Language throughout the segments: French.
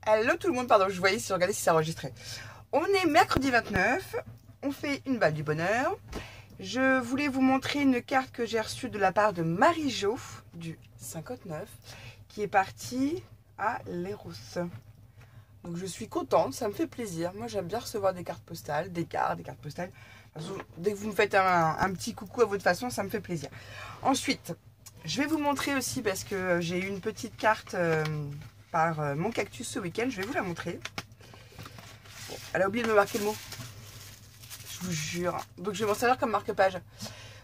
Hello tout le monde, pardon, je voyais si je regardais si ça enregistrait. On est mercredi 29, on fait une balle du bonheur. Je voulais vous montrer une carte que j'ai reçue de la part de Marie-Jo du 59 qui est partie à Léros. Donc je suis contente, ça me fait plaisir. Moi j'aime bien recevoir des cartes postales, des cartes postales. Dès que vous me faites un petit coucou à votre façon, ça me fait plaisir. Ensuite, je vais vous montrer aussi parce que j'ai eu une petite carte par mon cactus ce week-end. Je vais vous la montrer. Bon, elle a oublié de me marquer le mot. Je vous jure. Donc je vais m'en servir comme marque-page.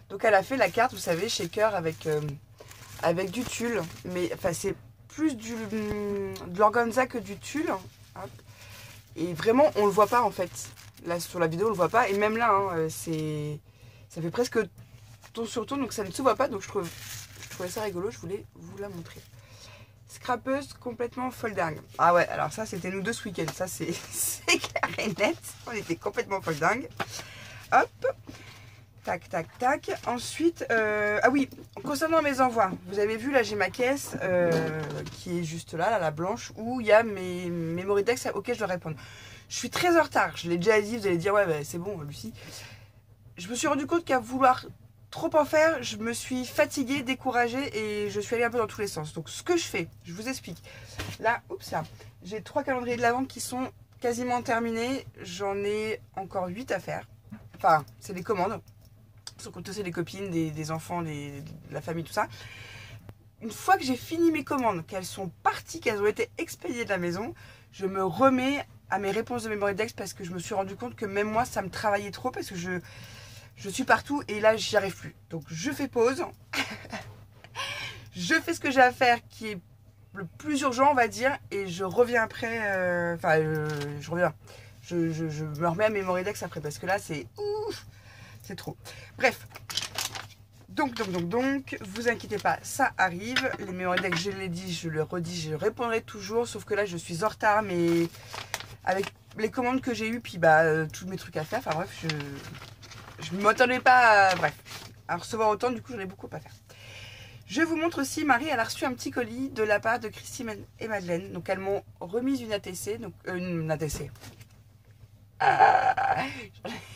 Donc elle a fait la carte, vous savez, shaker avec du tulle. Mais enfin c'est plus de l'organza que du tulle. Hop. Et vraiment on le voit pas en fait. Là sur la vidéo on le voit pas. Et même là, hein, ça fait presque ton sur ton, donc ça ne se voit pas. Donc je trouvais ça rigolo, je voulais vous la montrer. Scrapeuse complètement folding. Ah ouais, alors ça c'était nous deux ce week-end. Ça c'est clair et net. On était complètement folding. Hop. Tac, tac, tac. Ensuite, ah oui, concernant mes envois, vous avez vu là j'ai ma caisse qui est juste là, la blanche, où il y a mes memory decks auxquels je dois répondre. Je suis très en retard, je l'ai déjà dit, vous allez dire ouais bah, c'est bon Lucie. Je me suis rendu compte qu'à vouloir trop en faire, je me suis fatiguée, découragée et je suis allée un peu dans tous les sens. Donc ce que je fais, je vous explique. Là, oups là, j'ai 3 calendriers de l'Avent qui sont quasiment terminés. J'en ai encore 8 à faire. Enfin, c'est des commandes. Sans compter c'est des copines, des enfants, de la famille, tout ça. Une fois que j'ai fini mes commandes, qu'elles sont parties, qu'elles ont été expédiées de la maison, je me remets à mes réponses de Memory Dex parce que je me suis rendu compte que même moi, ça me travaillait trop parce que je suis partout et là, j'y arrive plus. Donc, je fais pause. Je fais ce que j'ai à faire qui est le plus urgent, on va dire, et je reviens après. Je reviens. Je me remets à Memory Dex après parce que là, c'est ouf. C'est trop. Bref. Donc, vous inquiétez pas, ça arrive. Les Memory Dex, je l'ai dit, je le redis, je répondrai toujours. Sauf que là, je suis en retard, mais avec les commandes que j'ai eues, puis bah, tous mes trucs à faire. Enfin bref, je ne m'attendais pas à recevoir autant, du coup j'en ai beaucoup à faire. Je vous montre aussi, Marie, elle a reçu un petit colis de la part de Christine et Madeleine. Donc elles m'ont remis une ATC, donc une ATC.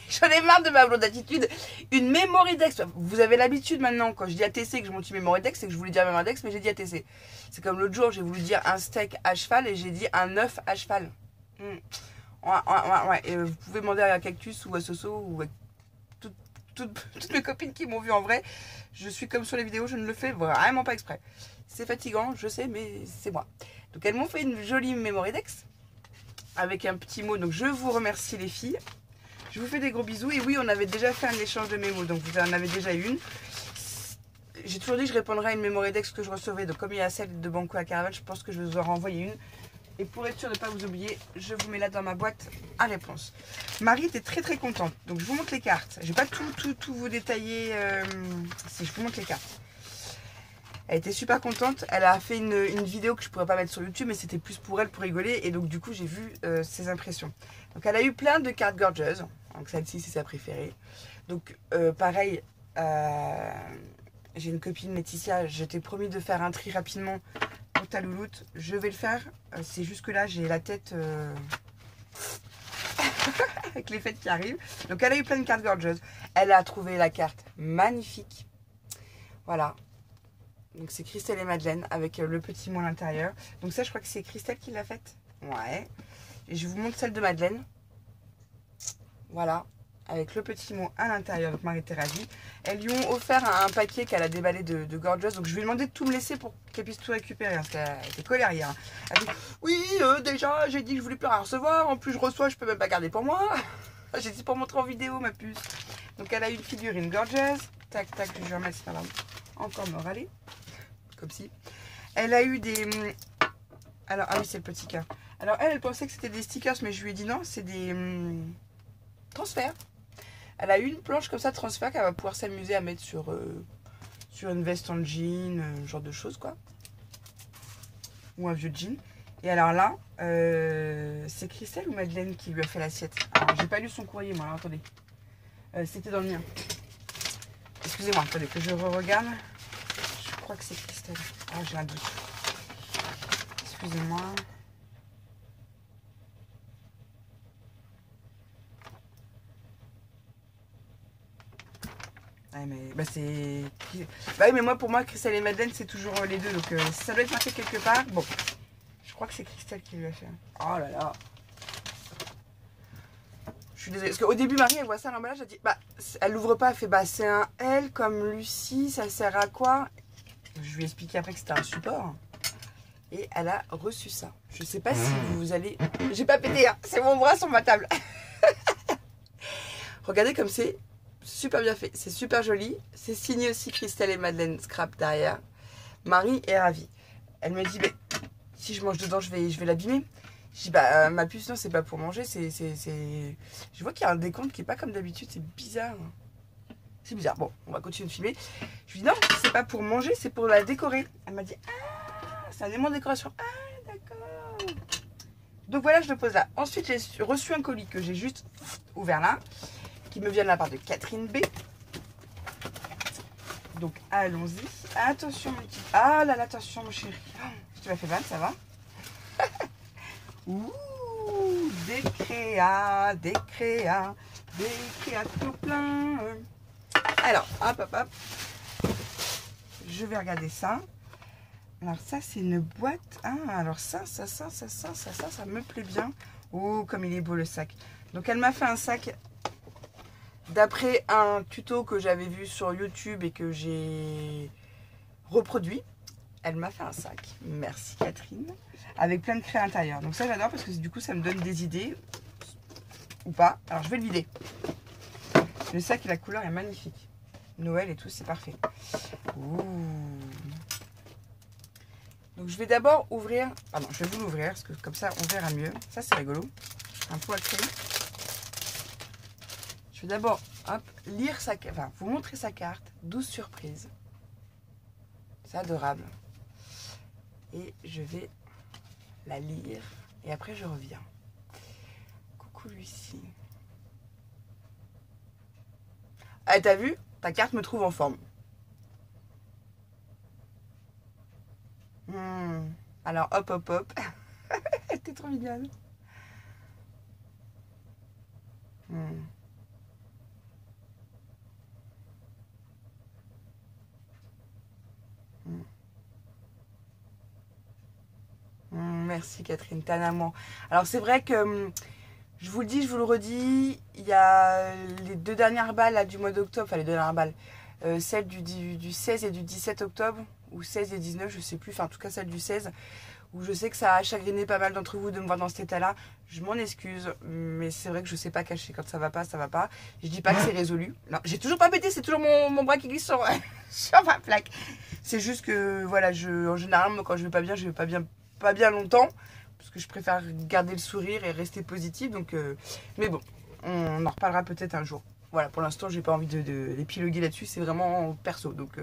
J'en ai marre de ma blonde attitude. Une Memory Dex. Vous avez l'habitude maintenant, quand je dis ATC, que je monte une Memory Dex, c'est que je voulais dire Memory Dex, mais j'ai dit ATC. C'est comme l'autre jour, j'ai voulu dire un steak à cheval et j'ai dit un œuf à cheval. Ouais. Et vous pouvez demander à Cactus ou à Soso ou à toutes mes copines qui m'ont vu en vrai. Je suis comme sur les vidéos, je ne le fais vraiment pas exprès. C'est fatigant, je sais, mais c'est moi. Donc elles m'ont fait une jolie Memory Dex avec un petit mot. Donc je vous remercie les filles. Je vous fais des gros bisous. Et oui, on avait déjà fait un échange de mémos, donc vous en avez déjà une. J'ai toujours dit que je répondrai à une Memory Dex que je recevais. Donc comme il y a celle de Banco à Caravane, je pense que je vais vous en renvoyer une. Et pour être sûr de ne pas vous oublier, je vous mets là dans ma boîte à réponse. Marie était très très contente. Donc je vous montre les cartes. Je ne vais pas tout vous détailler. Si je vous montre les cartes. Elle était super contente. Elle a fait une vidéo que je ne pourrais pas mettre sur YouTube, mais c'était plus pour elle, pour rigoler. Et donc du coup, j'ai vu ses impressions. Donc elle a eu plein de cartes gorgeous. Donc celle-ci, c'est sa préférée. Donc pareil, j'ai une copine Laetitia. Je t'ai promis de faire un tri rapidement. Ta louloute, je vais le faire. C'est juste que là, j'ai la tête avec les fêtes qui arrivent. Donc, elle a eu plein de cartes gorgeous. Elle a trouvé la carte magnifique. Voilà. Donc, c'est Christelle et Madeleine avec le petit mot à l'intérieur. Donc, ça, je crois que c'est Christelle qui l'a faite. Ouais. Et je vous montre celle de Madeleine. Voilà. Avec le petit mot à l'intérieur. Donc, Marie était ravie. Elles lui ont offert un paquet qu'elle a déballé de gorgeous. Donc, je lui ai demandé de tout me laisser pour qu'elle puisse tout récupérer. Parce qu'elle était colère hier. Elle dit oui, déjà, j'ai dit que je voulais plus rien recevoir. En plus, je reçois, je peux même pas garder pour moi. J'ai dit pour montrer en vidéo, ma puce. Donc, elle a eu une figurine gorgeous. Tac, tac, je vais remettre ça là. Encore me râler. Comme si. Elle a eu des. Alors, ah oui, c'est le petit cœur. Alors, elle pensait que c'était des stickers, mais je lui ai dit non, c'est des transferts. Elle a eu une planche comme ça, transfert, qu'elle va pouvoir s'amuser à mettre sur une veste en jean, genre de choses, quoi. Ou un vieux jean. Et alors là, c'est Christelle ou Madeleine qui lui a fait l'assiette. Alors, j'ai pas lu son courrier, moi, alors, attendez. C'était dans le mien. Excusez-moi, attendez, que je re-regarde. Je crois que c'est Christelle. Ah, j'ai un doute. Excusez-moi. Ouais, mais bah c'est... Bah oui, mais moi, pour moi, Christelle et Madeleine, c'est toujours les deux. Donc ça doit être marqué quelque part. Bon, je crois que c'est Christelle qui lui a fait. Oh là là. Je suis désolée. Parce qu'au début, Marie, elle voit ça à l'emballage, elle dit, bah, elle l'ouvre pas, elle fait, bah, c'est un L comme Lucie, ça sert à quoi? Je lui ai expliqué après que c'était un support. Et elle a reçu ça. Je sais pas si vous allez... J'ai pas pété, hein. C'est mon bras sur ma table. Regardez comme c'est super bien fait. C'est super joli. C'est signé aussi Christelle et Madeleine Scrap derrière. Marie est ravie. Elle me dit, mais si je mange dedans, je vais l'abîmer. Je dis, bah, ma puce, non, c'est pas pour manger. Je vois qu'il y a un décompte qui est pas comme d'habitude. C'est bizarre. C'est bizarre. Bon, on va continuer de filmer. Je lui dis, non, c'est pas pour manger, c'est pour la décorer. Elle m'a dit, ah, c'est un élément de décoration. Ah, d'accord. Donc voilà, je le pose là. Ensuite, j'ai reçu un colis que j'ai juste ouvert là, qui me vient de la part de Catherine B. Donc allons-y. Attention mon petit. Ah là là, attention mon chéri. Tu m'as fait mal, ça va? Ouh, des créas tout plein. Alors, hop, hop, hop. Je vais regarder ça. Alors ça, c'est une boîte. Ah, alors ça me plaît bien. Oh, comme il est beau le sac. Donc elle m'a fait un sac d'après un tuto que j'avais vu sur YouTube et que j'ai reproduit. Elle m'a fait un sac. Merci Catherine. Avec plein de craies à l'intérieur. Donc ça, j'adore parce que du coup, ça me donne des idées. Ou pas. Alors je vais le vider. Le sac et la couleur est magnifique. Noël et tout, c'est parfait. Ouh. Donc je vais d'abord ouvrir, pardon, je vais vous l'ouvrir parce que comme ça on verra mieux. Ça c'est rigolo, un pot à créer. Je vais d'abord lire sa carte, enfin vous montrer sa carte, 12 surprises. C'est adorable. Et je vais la lire et après je reviens. Coucou Lucie. Ah t'as vu? Ta carte me trouve en forme. Alors hop hop hop. T'es trop mignonne. Merci Catherine, t'es un amour. Alors c'est vrai que je vous le dis, je vous le redis, il y a les deux dernières balles là, du mois d'octobre, enfin les deux dernières balles, celle du 16 et du 17 octobre, ou 16 et 19, je sais plus, enfin en tout cas celle du 16, où je sais que ça a chagriné pas mal d'entre vous de me voir dans cet état-là. Je m'en excuse, mais c'est vrai que je sais pas cacher. Quand ça va pas, ça va pas. Je dis pas que c'est résolu. Non, j'ai toujours pas pété, c'est toujours mon bras qui glisse sur, sur ma plaque. C'est juste que, voilà, en général, moi, quand je vais pas bien, je vais pas bien longtemps, parce que je préfère garder le sourire et rester positive. Donc, mais bon, on en reparlera peut-être un jour. Voilà, pour l'instant, j'ai pas envie d'épiloguer là-dessus. C'est vraiment perso. Donc,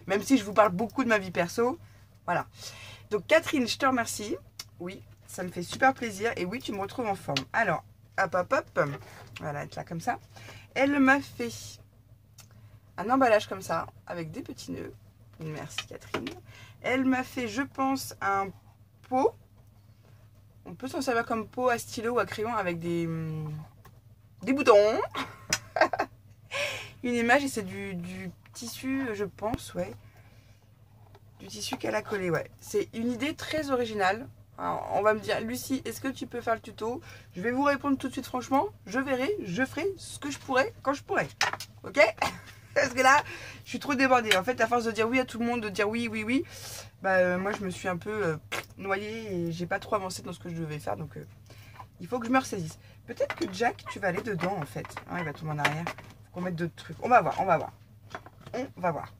même si je vous parle beaucoup de ma vie perso, voilà. Donc Catherine, je te remercie. Oui, ça me fait super plaisir. Et oui, tu me retrouves en forme. Alors, hop, hop, hop. Voilà, être là comme ça. Elle m'a fait un emballage comme ça, avec des petits nœuds. Merci Catherine. Elle m'a fait, je pense, un pot. On peut s'en servir comme pot à stylo ou à crayon avec des boutons. Une image et c'est du tissu, je pense, ouais. Du tissu qu'elle a collé, ouais. C'est une idée très originale. Alors, on va me dire, Lucie, est-ce que tu peux faire le tuto? Je vais vous répondre tout de suite, franchement. Je verrai, je ferai ce que je pourrai quand je pourrai. Ok? Parce que là, je suis trop débordée. En fait, à force de dire oui à tout le monde, de dire oui, oui, oui, bah, moi, je me suis un peu noyée et j'ai pas trop avancé dans ce que je devais faire. Donc, il faut que je me ressaisisse. Peut-être que Jack, tu vas aller dedans, en fait. Ah, il va tomber en arrière. Faut qu'on mette d'autres trucs. On va voir, on va voir. On va voir.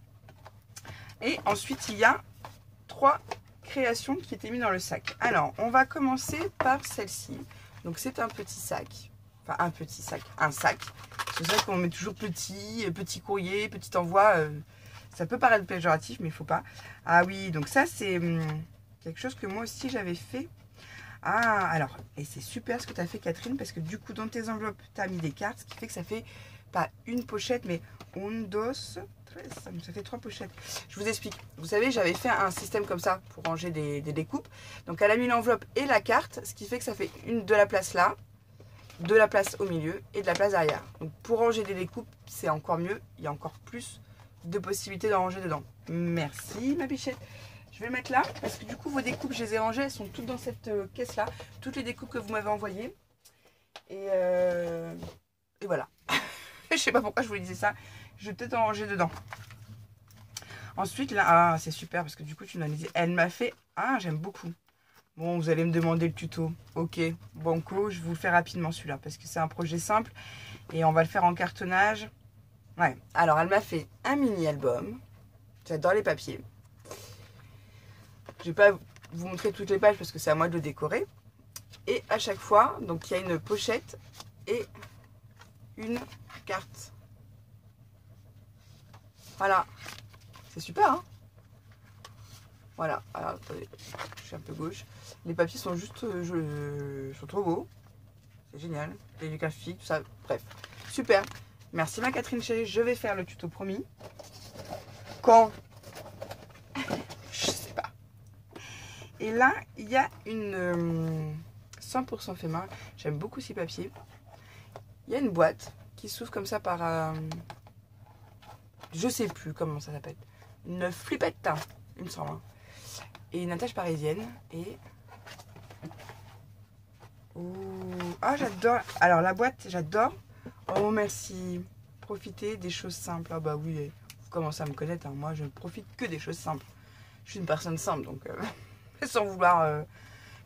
Et ensuite, il y a 3 créations qui étaient mises dans le sac. Alors, on va commencer par celle-ci. Donc, c'est un petit sac. Enfin, un petit sac. Un sac. C'est vrai qu'on met toujours petit courrier, petit envoi. Ça peut paraître péjoratif, mais il ne faut pas. Ah oui, donc ça, c'est quelque chose que moi aussi, j'avais fait. Ah, alors, et c'est super ce que tu as fait, Catherine, parce que du coup, dans tes enveloppes, tu as mis des cartes, ce qui fait que ça fait pas une pochette, mais un, dos, ça fait 3 pochettes. Je vous explique. Vous savez, j'avais fait un système comme ça pour ranger des découpes. Donc, elle a mis l'enveloppe et la carte, ce qui fait que ça fait de la place là. de la place au milieu et de la place derrière. Donc pour ranger des découpes, c'est encore mieux. Il y a encore plus de possibilités d'en ranger dedans. Merci ma bichette. Je vais le mettre là parce que du coup vos découpes, je les ai rangées. Elles sont toutes dans cette caisse là. Toutes les découpes que vous m'avez envoyées. Et voilà. Je sais pas pourquoi je vous disais ça. Je vais peut-être en ranger dedans. Ensuite là, ah c'est super parce que du coup tu m'as dit, elle m'a fait, ah j'aime beaucoup. Bon, vous allez me demander le tuto. Ok, banco, je vous le fais rapidement celui-là parce que c'est un projet simple et on va le faire en cartonnage. Ouais, alors elle m'a fait un mini-album. J'adore les papiers. Je vais pas vous montrer toutes les pages parce que c'est à moi de le décorer. Et à chaque fois, donc il y a une pochette et une carte. Voilà, c'est super, hein? Voilà, alors attendez, je suis un peu gauche. Les papiers sont juste, sont trop beaux. C'est génial. Les graphiques, tout ça, bref. Super. Merci ma Catherine chérie, je vais faire le tuto promis. Quand? Je sais pas. Et là, il y a une 100% fait main. J'aime beaucoup ces papiers. Il y a une boîte qui s'ouvre comme ça par... je sais plus comment ça s'appelle. Une flippette, il me semble. Et une attache parisienne. Et... ouh. Ah, j'adore. Alors, la boîte, j'adore. Oh, merci. Profitez des choses simples. Ah bah oui, vous commencez à me connaître. Hein. Moi, je ne profite que des choses simples. Je suis une personne simple, donc... sans vouloir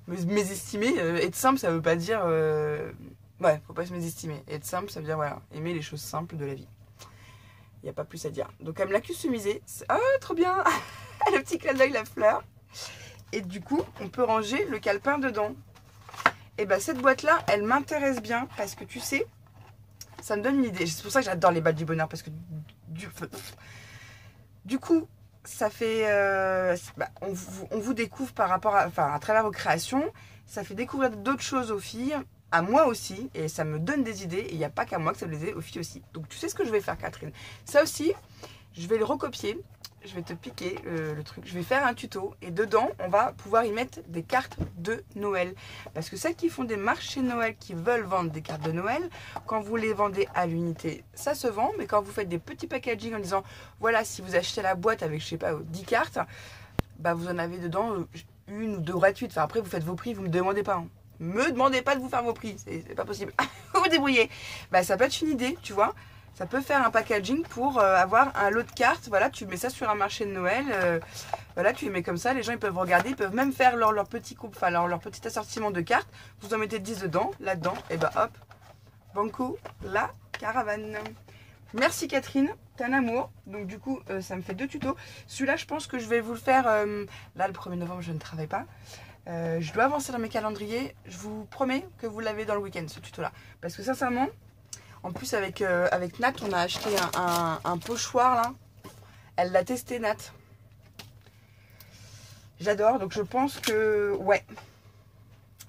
mésestimer. Être simple, ça veut pas dire... ouais, faut pas se mésestimer. Être simple, ça veut dire, voilà, aimer les choses simples de la vie. Il n'y a pas plus à dire. Donc, elle me l'a customisé. Ah, trop bien. Le petit clin d'œil, la fleur. Et du coup, on peut ranger le calepin dedans. Et bien, cette boîte-là, elle m'intéresse bien parce que tu sais, ça me donne une idée. C'est pour ça que j'adore les balles du bonheur parce que du coup, ça fait... on vous découvre par rapport à... Enfin, à travers vos créations, ça fait découvrir d'autres choses aux filles, à moi aussi, et ça me donne des idées. Et il n'y a pas qu'à moi que ça me les ait, aux filles aussi. Donc, tu sais ce que je vais faire, Catherine. Ça aussi, je vais le recopier. Je vais te piquer le truc. Je vais faire un tuto et dedans, on va pouvoir y mettre des cartes de Noël. Parce que celles qui font des marchés Noël, qui veulent vendre des cartes de Noël, quand vous les vendez à l'unité, ça se vend. Mais quand vous faites des petits packaging en disant, voilà, si vous achetez la boîte avec, je sais pas, 10 cartes, bah vous en avez dedans une ou deux gratuites. Enfin, après, vous faites vos prix, vous me demandez pas. Hein. Me demandez pas de vous faire vos prix, c'est pas possible. Vous vous débrouillez. Bah, ça peut être une idée, tu vois. Ça peut faire un packaging pour avoir un lot de cartes. Voilà, tu mets ça sur un marché de Noël. Voilà, tu les mets comme ça. Les gens, ils peuvent regarder. Ils peuvent même faire leur petit coupe, enfin, leur petit assortiment de cartes. Vous en mettez 10 dedans, là-dedans. Et bah hop, banco, la caravane. Merci Catherine, t'es un amour. Donc du coup, ça me fait 2 tutos. Celui-là, je pense que je vais vous le faire. Là, le 1er novembre, je ne travaille pas. Je dois avancer dans mes calendriers. Je vous promets que vous l'avez dans le week-end, ce tuto-là. Parce que sincèrement... En plus, avec Nat, on a acheté un pochoir, là. Elle l'a testé, Nat. J'adore, donc je pense que... Ouais.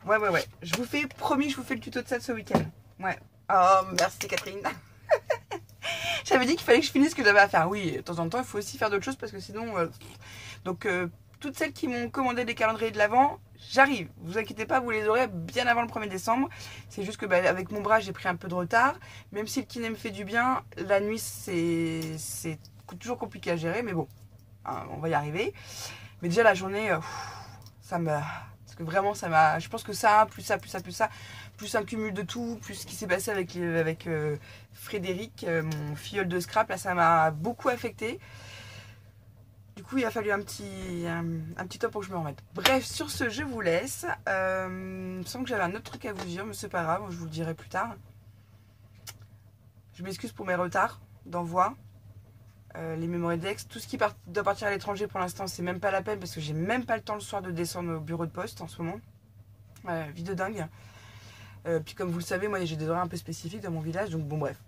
Ouais. Je vous fais, promis, je vous fais le tuto de ça ce week-end. Ouais. Oh, merci, Catherine. J'avais dit qu'il fallait que je finisse ce que j'avais à faire. Oui, de temps en temps, il faut aussi faire d'autres choses parce que sinon... Donc, toutes celles qui m'ont commandé des calendriers de l'Avent, j'arrive. Vous inquiétez pas, vous les aurez bien avant le 1er décembre. C'est juste que bah, avec mon bras, j'ai pris un peu de retard. Même si le kiné me fait du bien, la nuit, c'est toujours compliqué à gérer. Mais bon, hein, on va y arriver. Mais déjà, la journée, ça me... Parce que vraiment, ça m'a... Je pense que ça, plus ça, plus un cumul de tout, plus ce qui s'est passé avec Frédéric, mon filleul de scrap, là, ça m'a beaucoup affecté. Du coup, il a fallu un petit temps pour que je me remette. Bref, sur ce, je vous laisse. Il me semble que j'avais un autre truc à vous dire, mais c'est pas grave, je vous le dirai plus tard. Je m'excuse pour mes retards d'envoi. Les Mémoridex, tout ce qui doit partir à l'étranger pour l'instant, c'est même pas la peine parce que j'ai même pas le temps le soir de descendre au bureau de poste en ce moment. Vie de dingue. Puis comme vous le savez, moi j'ai des horaires un peu spécifiques dans mon village, donc bon bref,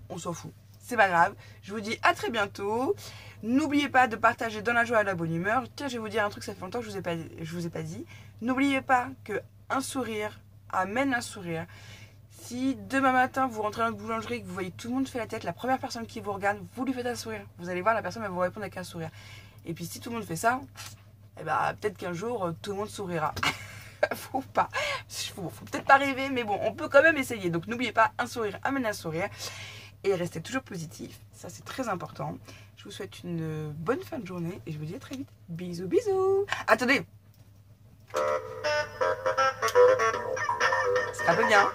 on s'en fout. C'est pas grave. Je vous dis à très bientôt. N'oubliez pas de partager dans la joie et la bonne humeur. Tiens, je vais vous dire un truc, ça fait longtemps que je vous ai pas dit. N'oubliez pas que un sourire amène un sourire. Si demain matin vous rentrez dans une boulangerie, que vous voyez tout le monde fait la tête, la première personne qui vous regarde, vous lui faites un sourire. Vous allez voir, la personne va vous répondre avec un sourire. Et puis si tout le monde fait ça, eh ben, peut-être qu'un jour tout le monde sourira. faut pas. Faut peut-être pas rêver, mais bon, on peut quand même essayer. Donc n'oubliez pas, un sourire amène un sourire. Et restez toujours positif. Ça, c'est très important. Je vous souhaite une bonne fin de journée et je vous dis à très vite. Bisous, bisous. Attendez. C'est un peu bien.